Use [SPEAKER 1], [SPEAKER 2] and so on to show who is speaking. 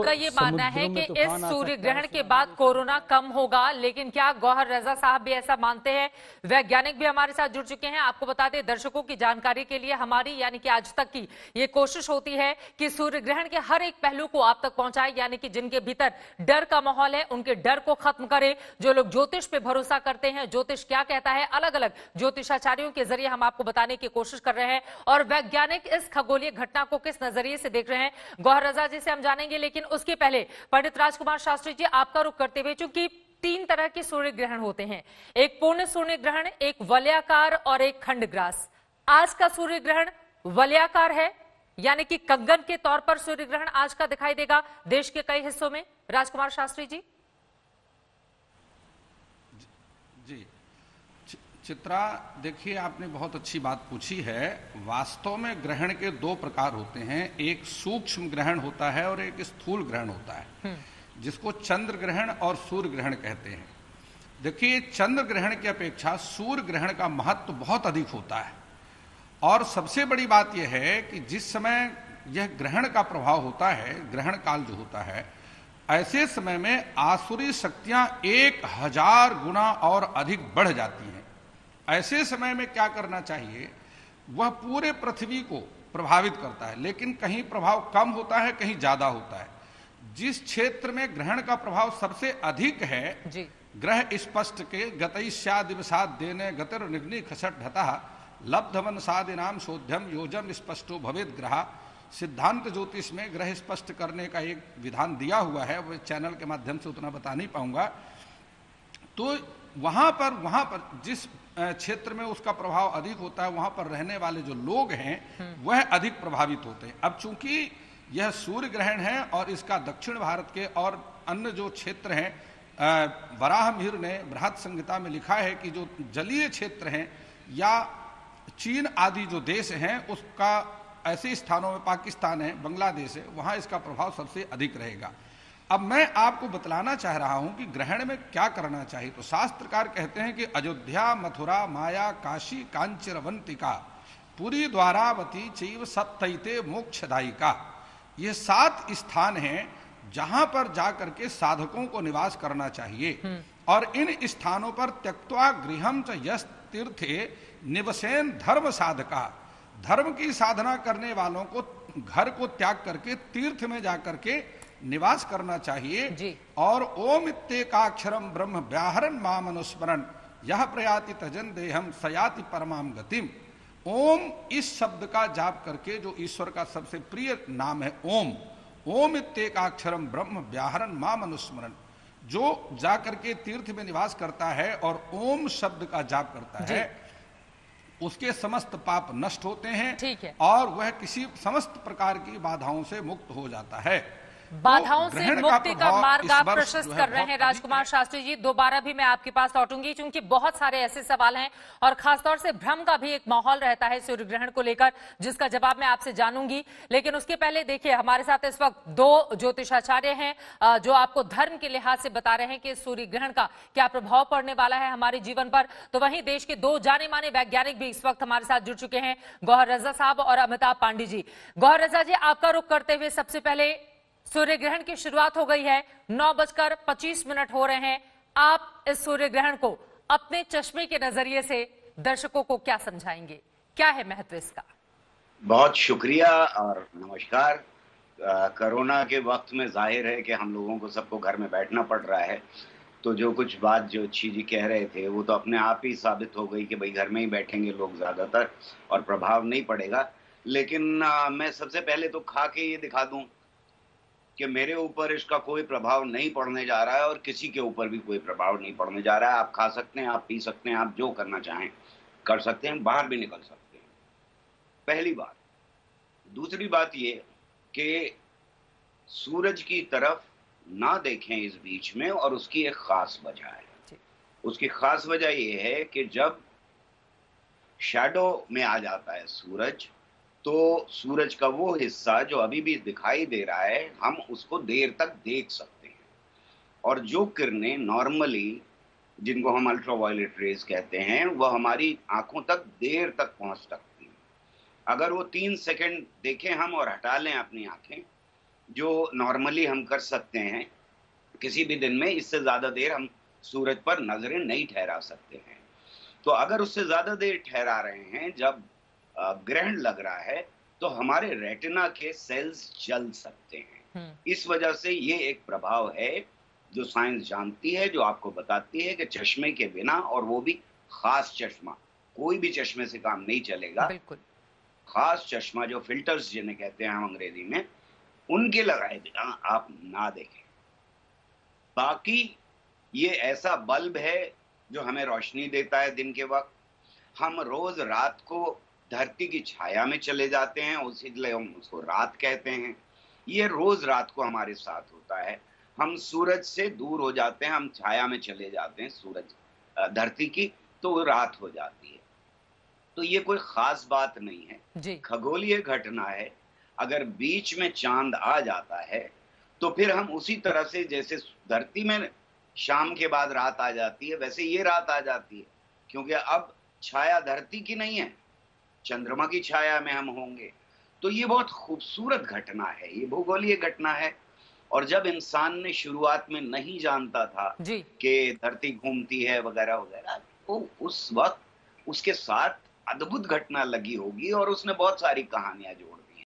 [SPEAKER 1] आपका ये मानना है कि इस सूर्य ग्रहण के बाद कोरोना कम होगा, लेकिन क्या गौहर रजा साहब भी ऐसा मानते हैं? वैज्ञानिक भी हमारे साथ जुड़ चुके हैं। आपको बता दें दर्शकों की जानकारी के लिए, हमारी यानी कि आज तक की ये कोशिश होती है कि सूर्य ग्रहण के हर एक पहलू को आप तक पहुंचाए, यानी कि जिनके भीतर डर का माहौल है उनके डर को खत्म करे। जो लोग ज्योतिष पे भरोसा करते हैं, ज्योतिष क्या कहता है, अलग अलग ज्योतिषाचार्यों के जरिए हम आपको बताने की कोशिश कर रहे हैं। और वैज्ञानिक इस खगोलीय घटना को किस नजरिए से देख रहे हैं, गौहर रजा जी से हम जानेंगे। लेकिन उसके पहले पंडित राजकुमार शास्त्री जी, आपका रुख करते हुए, चूंकि 3 तरह के सूर्य ग्रहण होते हैं, एक पूर्ण सूर्य ग्रहण, एक वलयाकार और एक खंडग्रास। आज का सूर्य ग्रहण वलयाकार है, यानी कि कंगन के तौर पर सूर्य ग्रहण आज का दिखाई देगा देश के कई हिस्सों में। राजकुमार शास्त्री जी।
[SPEAKER 2] जी चित्रा, देखिए आपने बहुत अच्छी बात पूछी है। वास्तव में ग्रहण के 2 प्रकार होते हैं, एक सूक्ष्म ग्रहण होता है और एक स्थूल ग्रहण होता है, जिसको चंद्र ग्रहण और सूर्य ग्रहण कहते हैं। देखिए, चंद्र ग्रहण की अपेक्षा सूर्य ग्रहण का महत्व बहुत अधिक होता है। और सबसे बड़ी बात यह है कि जिस समय यह ग्रहण का प्रभाव होता है, ग्रहण काल जो होता है, ऐसे समय में आसुरी शक्तियां 1000 गुना और अधिक बढ़ जाती हैं। ऐसे समय में क्या करना चाहिए, वह पूरे पृथ्वी को प्रभावित करता है, लेकिन कहीं प्रभाव कम होता है, कहीं ज्यादा होता है। जिस क्षेत्र में ग्रहण का प्रभाव सबसे अधिक है जी। ग्रह स्पष्ट के गतईस्या दिवसाद देने गतिर निग्नि खसट ढता लब्धवन सादिनाम शोध्यम योजम स्पष्टो भवेद ग्रह। सिद्धांत ज्योतिष में ग्रह स्पष्ट करने का एक विधान दिया हुआ है, वो चैनल के माध्यम से उतना बता नहीं पाऊंगा। तो वहां पर जिस क्षेत्र में उसका प्रभाव अधिक होता है, वहां पर रहने वाले जो लोग हैं वह अधिक प्रभावित होते हैं। अब चूंकि यह सूर्य ग्रहण है और इसका दक्षिण भारत के और अन्य जो क्षेत्र हैं, वराह मिहिर ने बृहत संहिता में लिखा है कि जो जलीय क्षेत्र हैं या चीन आदि जो देश हैं, उसका ऐसे स्थानों में पाकिस्तान है, बांग्लादेश है, वहां इसका प्रभाव सबसे अधिक रहेगा। अब मैं आपको बतलाना चाह रहा हूं कि ग्रहण में क्या करना चाहिए। तो शास्त्रकार कहते हैं कि अयोध्या, मथुरा, माया, काशी, कांचरवंतिका, पुरी, द्वारावती, चैव सप्तैते मोक्षदायिका, ये 7 स्थान हैं जहां पर जाकर के साधकों को निवास करना चाहिए। और इन स्थानों पर त्यक्त्वा गृहम च यस तीर्थे निवसेन धर्म साधका, धर्म की साधना करने वालों को घर को त्याग करके तीर्थ में जाकर के निवास करना चाहिए जी। और ओम इत्येकाक्षरम ब्रह्म व्याहरण माम अनुस्मरण यह प्रयाति तजन देहम सयाति परमाम गतिम। ओम इस शब्द का जाप करके, जो ईश्वर का सबसे प्रिय नाम है ओम, ओम इत्येकाक्षरम ब्रह्म व्याहरण माम अनुस्मरण, जो जाकर के तीर्थ में निवास करता है और ओम शब्द का जाप करता है, उसके समस्त पाप नष्ट होते हैं और वह किसी समस्त प्रकार की बाधाओं से मुक्त हो जाता है।
[SPEAKER 1] बाधाओं से मुक्ति का मार्ग आप प्रशस्त कर रहे हैं राजकुमार शास्त्री जी। दोबारा भी मैं आपके पास लौटूंगी, क्योंकि बहुत सारे ऐसे सवाल हैं और खासतौर से भ्रम का भी एक माहौल रहता है सूर्य ग्रहण को लेकर, जिसका जवाब मैं आपसे जानूंगी। लेकिन उसके पहले देखिए, हमारे साथ इस वक्त 2 ज्योतिषाचार्य हैं जो आपको धर्म के लिहाज से बता रहे हैं कि सूर्य ग्रहण का क्या प्रभाव पड़ने वाला है हमारे जीवन पर। तो वहीं देश के 2 जाने माने वैज्ञानिक भी इस वक्त हमारे साथ जुड़ चुके हैं, गौहर रजा साहब और अमिताभ पांडे जी। गौहर रजा जी, आपका रुख करते हुए, सबसे पहले सूर्य ग्रहण की शुरुआत हो गई है, 9:25 हो रहे हैं। आप इस सूर्य ग्रहण को अपने चश्मे के नजरिए से दर्शकों को क्या समझाएंगे, क्या है महत्व इसका?
[SPEAKER 3] बहुत शुक्रिया और नमस्कार। कोरोना के वक्त में जाहिर है कि हम लोगों को सबको घर में बैठना पड़ रहा है, तो जो कुछ बात जो अच्छी जी कह रहे थे वो तो अपने आप ही साबित हो गई कि भाई घर में ही बैठेंगे लोग ज्यादातर और प्रभाव नहीं पड़ेगा। लेकिन मैं सबसे पहले तो खा के ये दिखा दूं कि मेरे ऊपर इसका कोई प्रभाव नहीं पड़ने जा रहा है और किसी के ऊपर भी कोई प्रभाव नहीं पड़ने जा रहा है। आप खा सकते हैं, आप पी सकते हैं, आप जो करना चाहें कर सकते हैं, बाहर भी निकल सकते हैं, पहली बात। दूसरी बात ये कि सूरज की तरफ ना देखें इस बीच में, और उसकी एक खास वजह है। उसकी खास वजह ये है कि जब शैडो में आ जाता है सूरज, तो सूरज का वो हिस्सा जो अभी भी दिखाई दे रहा है, हम उसको देर तक देख सकते हैं। और जो किरणें नॉर्मली, जिनको हम अल्ट्रावायलेट रेज कहते हैं, वह हमारी आंखों तक देर तक पहुंच सकती हैं। अगर वो 3 सेकंड देखें हम और हटा लें अपनी आंखें, जो नॉर्मली हम कर सकते हैं किसी भी दिन में, इससे ज्यादा देर हम सूरज पर नजरें नहीं ठहरा सकते हैं। तो अगर उससे ज्यादा देर ठहरा रहे हैं जब ग्रहण लग रहा है, तो हमारे रेटिना के सेल्स जल सकते हैं। इस वजह से ये एक प्रभाव है जो साइंस जानती है, जो आपको बताती है कि चश्मे के बिना, और वो भी खास चश्मा, कोई भी चश्मे से काम नहीं चलेगा।
[SPEAKER 1] बिल्कुल।
[SPEAKER 3] खास चश्मा जो फिल्टर्स जिन्हें कहते हैं हम अंग्रेजी में, उनके लगाए बिना आप ना देखें। बाकी ये ऐसा बल्ब है जो हमें रोशनी देता है दिन के वक्त। हम रोज रात को धरती की छाया में चले जाते हैं, इसलिए हम उसको रात कहते हैं। ये रोज रात को हमारे साथ होता है। हम सूरज से दूर हो जाते हैं, हम छाया में चले जाते हैं सूरज धरती की, तो वो रात हो जाती है। तो ये कोई खास बात नहीं है, खगोलीय घटना है। अगर बीच में चांद आ जाता है तो फिर हम उसी तरह से, जैसे धरती में शाम के बाद रात आ जाती है, वैसे ये रात आ जाती है, क्योंकि अब छाया धरती की नहीं है, चंद्रमा की छाया में हम होंगे। तो ये बहुत खूबसूरत घटना है, ये भूगोलीय घटना है। और जब इंसान ने शुरुआत में नहीं जानता था कि धरती घूमती है वगैरह वगैरह, तो उस वक्त उसके साथ अद्भुत घटना लगी होगी और उसने बहुत सारी कहानियां जोड़